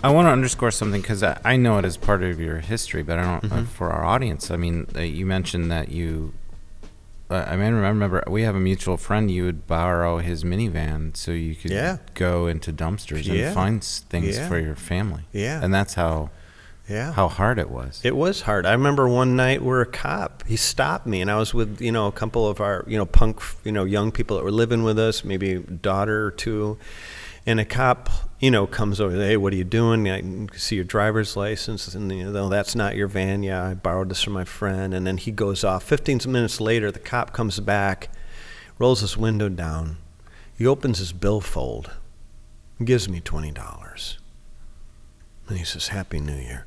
I want to underscore something because I know it as part of your history, but I don't for our audience. I mean, you mentioned that you. I remember we have a mutual friend. You would borrow his minivan so you could go into dumpsters and find things for your family. Yeah, and that's how hard it was. It was hard. I remember one night where a cop, he stopped me, and I was with a couple of our punk young people that were living with us, maybe a daughter or two, and a cop comes over. Hey, what are you doing? I can see your driver's license, and that's not your van. Yeah, I borrowed this from my friend. And then he goes off. 15 minutes later, the cop comes back, rolls his window down. He opens his billfold, and gives me $20, and he says, "Happy New Year."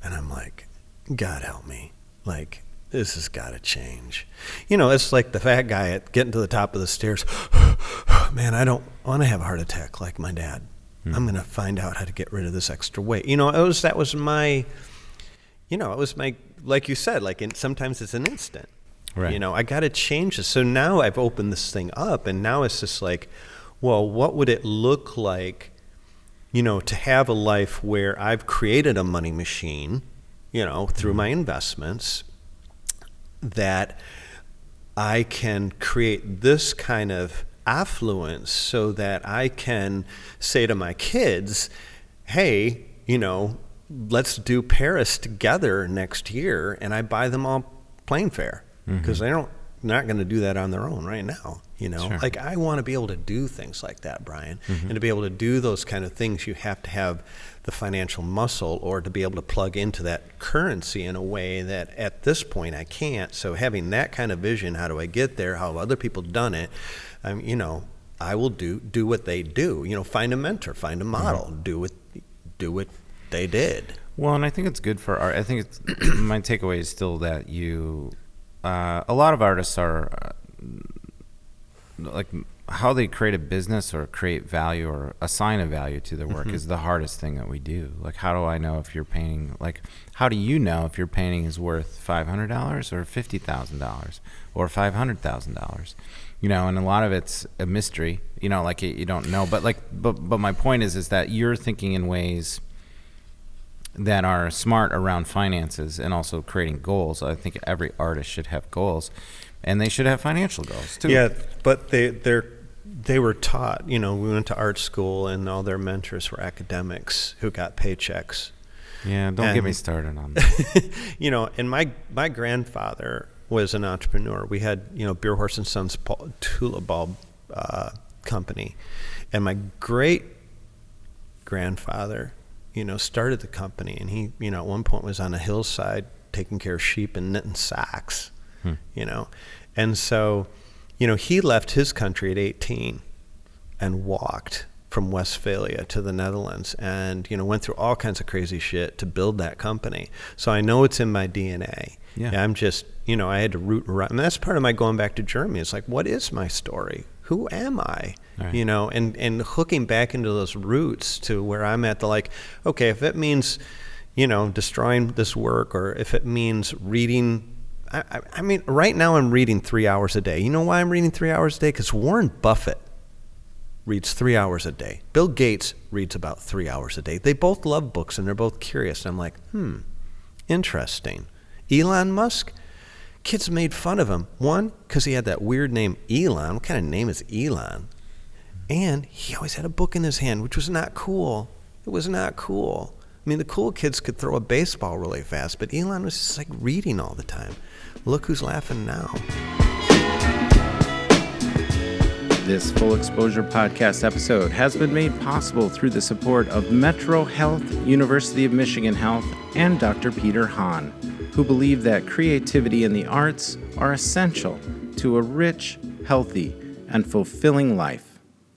And I'm like, God help me, like, this has got to change. It's like the fat guy getting to the top of the stairs. Man, I don't want to have a heart attack like my dad. I'm going to find out how to get rid of this extra weight. That was my, like you said, sometimes it's an instant. Right. I got to change this. So now I've opened this thing up, and now it's just like, well, what would it look like, to have a life where I've created a money machine, through my investments, that I can create this kind of affluence so that I can say to my kids, hey, let's do Paris together next year, and I buy them all plane fare because they're not going to do that on their own right now. Sure. Like, I want to be able to do things like that, Brian. And to be able to do those kind of things, you have to have the financial muscle, or to be able to plug into that currency in a way that at this point I can't. So having that kind of vision, how do I get there? How have other people done it? I will do what they do. Find a mentor, find a model, do what they did. Well, and I think it's good for art. I think it's my takeaway is still that a lot of artists are like, how they create a business or create value or assign a value to their work is the hardest thing that we do. Like, how do I know if you're painting, like, how do you know if your painting is worth $500 or $50,000 or $500,000? And a lot of it's a mystery, like you don't know, but my point is that you're thinking in ways that are smart around finances and also creating goals. I think every artist should have goals, and they should have financial goals too. Yeah, but they were taught, we went to art school, and all their mentors were academics who got paychecks. Yeah, don't get me started on that. And my grandfather was an entrepreneur. We had, Beerhorst and Sons tulip bulb company, and my great grandfather, started the company, and he, at one point was on a hillside taking care of sheep and knitting socks, and so, he left his country at 18 and walked from Westphalia to the Netherlands, and went through all kinds of crazy shit to build that company. So I know it's in my DNA. Yeah. I'm just, I had to root around, and that's part of my going back to Germany. It's like, what is my story? Who am I? Right. And hooking back into those roots to where I'm at, okay, if it means, destroying this work, or if it means reading. I mean, right now I'm reading 3 hours a day. You know why I'm reading 3 hours a day? Because Warren Buffett reads 3 hours a day. Bill Gates reads about 3 hours a day. They both love books, and they're both curious. And I'm like, interesting. Elon Musk, kids made fun of him. One, because he had that weird name, Elon. What kind of name is Elon? And he always had a book in his hand, which was not cool. It was not cool. I mean, the cool kids could throw a baseball really fast, but Elon was just like reading all the time. Look who's laughing now. This Full Exposure podcast episode has been made possible through the support of Metro Health, University of Michigan Health, and Dr. Peter Hahn, who believe that creativity and the arts are essential to a rich, healthy, and fulfilling life.